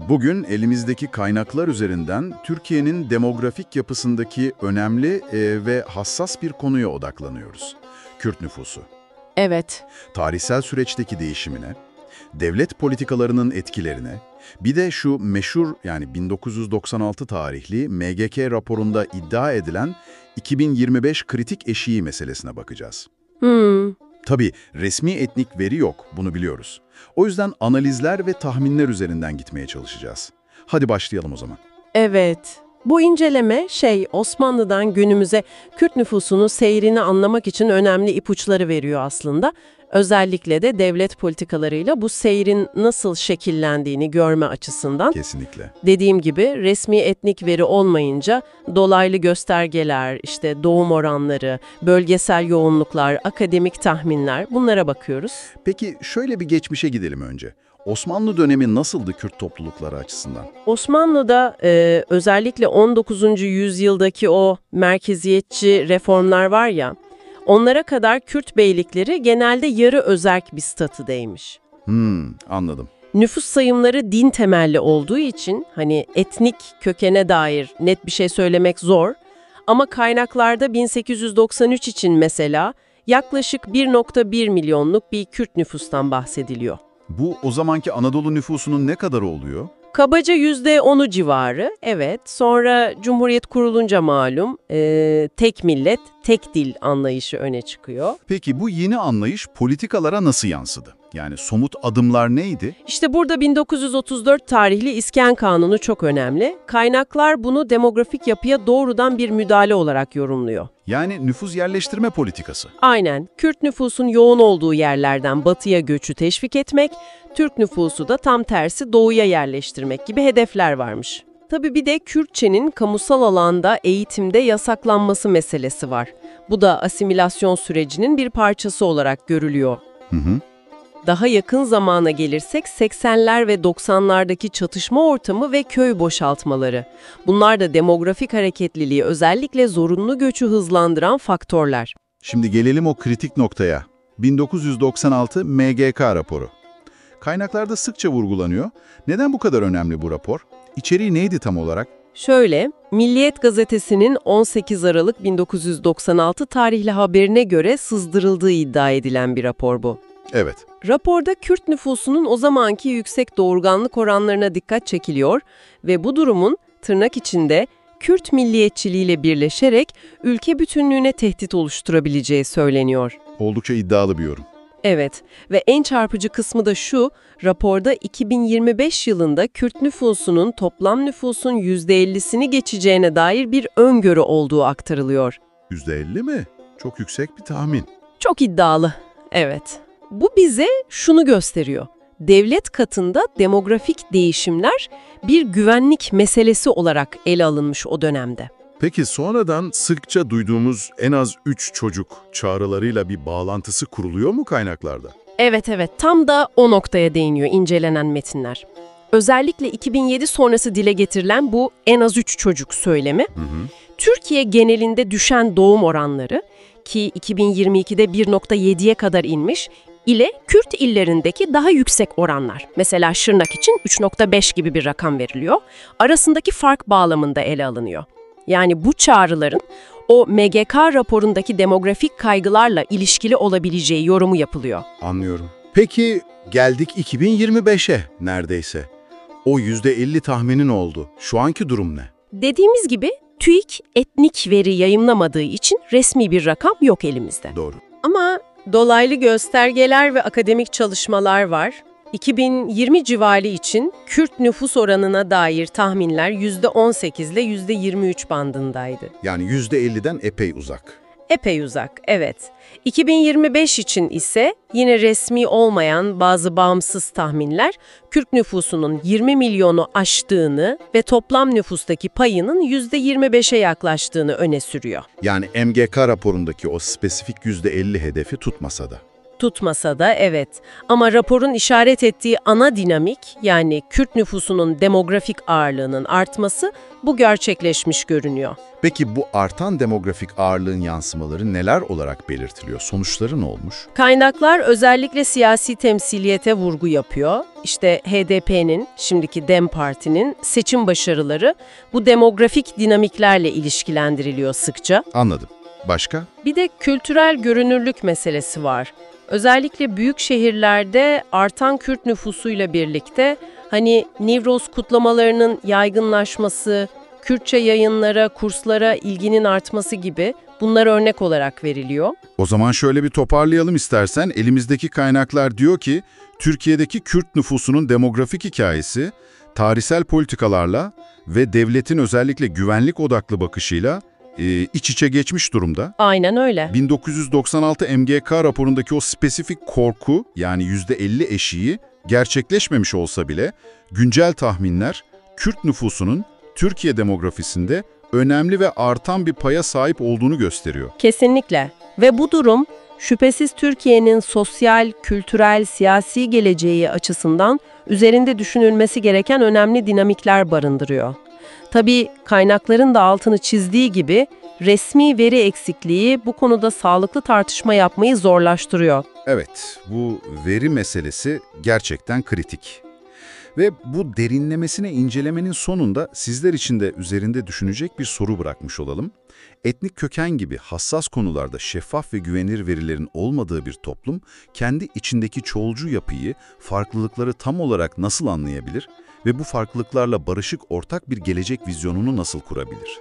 Bugün elimizdeki kaynaklar üzerinden Türkiye'nin demografik yapısındaki önemli ve hassas bir konuya odaklanıyoruz. Kürt nüfusu. Evet, Tarihsel süreçteki değişimine, devlet politikalarının etkilerine, bir de şu meşhur yani 1996 tarihli MGK raporunda iddia edilen 2025 kritik eşiği meselesine bakacağız. Tabii resmi etnik veri yok, bunu biliyoruz. O yüzden analizler ve tahminler üzerinden gitmeye çalışacağız. Hadi başlayalım o zaman. evet. Bu inceleme Osmanlı'dan günümüze Kürt nüfusunun seyrini anlamak için önemli ipuçları veriyor aslında. Özellikle de devlet politikalarıyla bu seyrin nasıl şekillendiğini görme açısından. Kesinlikle. Dediğim gibi resmi etnik veri olmayınca dolaylı göstergeler, doğum oranları, bölgesel yoğunluklar, akademik tahminler bunlara bakıyoruz. Peki şöyle bir geçmişe gidelim önce. Osmanlı dönemi nasıldı Kürt toplulukları açısından? Osmanlı'da özellikle 19. yüzyıldaki o merkeziyetçi reformlar var ya, onlara kadar Kürt beylikleri genelde yarı özerk bir statüdeymiş. Anladım. Nüfus sayımları din temelli olduğu için etnik kökene dair net bir şey söylemek zor. Ama kaynaklarda 1893 için mesela yaklaşık 1,1 milyonluk bir Kürt nüfustan bahsediliyor. Bu o zamanki Anadolu nüfusunun ne kadarı oluyor? Kabaca %10'u civarı, evet. Sonra Cumhuriyet kurulunca malum tek millet, tek dil anlayışı öne çıkıyor. Peki bu yeni anlayış politikalara nasıl yansıdı? Yani somut adımlar neydi? İşte burada 1934 tarihli İskan Kanunu çok önemli. Kaynaklar bunu demografik yapıya doğrudan bir müdahale olarak yorumluyor. Yani nüfus yerleştirme politikası. Aynen, Kürt nüfusun yoğun olduğu yerlerden batıya göçü teşvik etmek, Türk nüfusu da tam tersi doğuya yerleştirmek gibi hedefler varmış. Tabii bir de Kürtçenin kamusal alanda eğitimde yasaklanması meselesi var. Bu da asimilasyon sürecinin bir parçası olarak görülüyor. Daha yakın zamana gelirsek 80'ler ve 90'lardaki çatışma ortamı ve köy boşaltmaları. Bunlar da demografik hareketliliği özellikle zorunlu göçü hızlandıran faktörler. Şimdi gelelim o kritik noktaya. 1996 MGK raporu. Kaynaklarda sıkça vurgulanıyor. Neden bu kadar önemli bu rapor? İçeriği neydi tam olarak? Şöyle, Milliyet Gazetesi'nin 18 Aralık 1996 tarihli haberine göre sızdırıldığı iddia edilen bir rapor bu. Evet. Raporda Kürt nüfusunun o zamanki yüksek doğurganlık oranlarına dikkat çekiliyor ve bu durumun tırnak içinde Kürt milliyetçiliğiyle birleşerek ülke bütünlüğüne tehdit oluşturabileceği söyleniyor. Oldukça iddialı bir yorum. Evet ve en çarpıcı kısmı da şu, raporda 2025 yılında Kürt nüfusunun toplam nüfusun %50'sini geçeceğine dair bir öngörü olduğu aktarılıyor. %50 mi? Çok yüksek bir tahmin. Çok iddialı, evet. Bu bize şunu gösteriyor. Devlet katında demografik değişimler bir güvenlik meselesi olarak ele alınmış o dönemde. Peki sonradan sıkça duyduğumuz en az 3 çocuk çağrılarıyla bir bağlantısı kuruluyor mu kaynaklarda? Evet, tam da o noktaya değiniyor incelenen metinler. Özellikle 2007 sonrası dile getirilen bu en az 3 çocuk söylemi, Türkiye genelinde düşen doğum oranları ki 2022'de 1,7'ye kadar inmiş, ile Kürt illerindeki daha yüksek oranlar, mesela Şırnak için 3,5 gibi bir rakam veriliyor, arasındaki fark bağlamında ele alınıyor. Yani bu çağrıların o MGK raporundaki demografik kaygılarla ilişkili olabileceği yorumu yapılıyor. Anlıyorum. Peki geldik 2025'e neredeyse. O %50 tahminin oldu. Şu anki durum ne? Dediğimiz gibi TÜİK etnik veri yayımlamadığı için resmi bir rakam yok elimizde. Doğru. Ama dolaylı göstergeler ve akademik çalışmalar var. 2020 civarı için Kürt nüfus oranına dair tahminler %18 ile %23 bandındaydı. Yani %50'den epey uzak. Epey uzak, evet. 2025 için ise yine resmi olmayan bazı bağımsız tahminler Kürt nüfusunun 20 milyonu aştığını ve toplam nüfustaki payının %25'e yaklaştığını öne sürüyor. Yani MGK raporundaki o spesifik %50 hedefi tutmasa da. Tutmasa da evet. Ama raporun işaret ettiği ana dinamik, yani Kürt nüfusunun demografik ağırlığının artması, bu gerçekleşmiş görünüyor. Peki bu artan demografik ağırlığın yansımaları neler olarak belirtiliyor? Sonuçları ne olmuş? Kaynaklar özellikle siyasi temsiliyete vurgu yapıyor. İşte HDP'nin, şimdiki DEM Parti'nin seçim başarıları bu demografik dinamiklerle ilişkilendiriliyor sıkça. Anladım. Başka? Bir de kültürel görünürlük meselesi var. Özellikle büyük şehirlerde artan Kürt nüfusuyla birlikte Nivroz kutlamalarının yaygınlaşması, Kürtçe yayınlara, kurslara ilginin artması gibi bunlar örnek olarak veriliyor. O zaman şöyle bir toparlayalım istersen. Elimizdeki kaynaklar diyor ki, Türkiye'deki Kürt nüfusunun demografik hikayesi, tarihsel politikalarla ve devletin özellikle güvenlik odaklı bakışıyla iç içe geçmiş durumda. Aynen öyle. 1996 MGK raporundaki o spesifik korku, yani %50 eşiği gerçekleşmemiş olsa bile güncel tahminler Kürt nüfusunun Türkiye demografisinde önemli ve artan bir paya sahip olduğunu gösteriyor. Kesinlikle. Ve bu durum şüphesiz Türkiye'nin sosyal, kültürel, siyasi geleceği açısından üzerinde düşünülmesi gereken önemli dinamikler barındırıyor. Tabii kaynakların da altını çizdiği gibi resmi veri eksikliği bu konuda sağlıklı tartışma yapmayı zorlaştırıyor. Evet, bu veri meselesi gerçekten kritik. Ve bu derinlemesine incelemenin sonunda sizler için de üzerinde düşünecek bir soru bırakmış olalım. Etnik köken gibi hassas konularda şeffaf ve güvenilir verilerin olmadığı bir toplum, kendi içindeki çoğulcu yapıyı, farklılıkları tam olarak nasıl anlayabilir ve bu farklılıklarla barışık ortak bir gelecek vizyonunu nasıl kurabilir?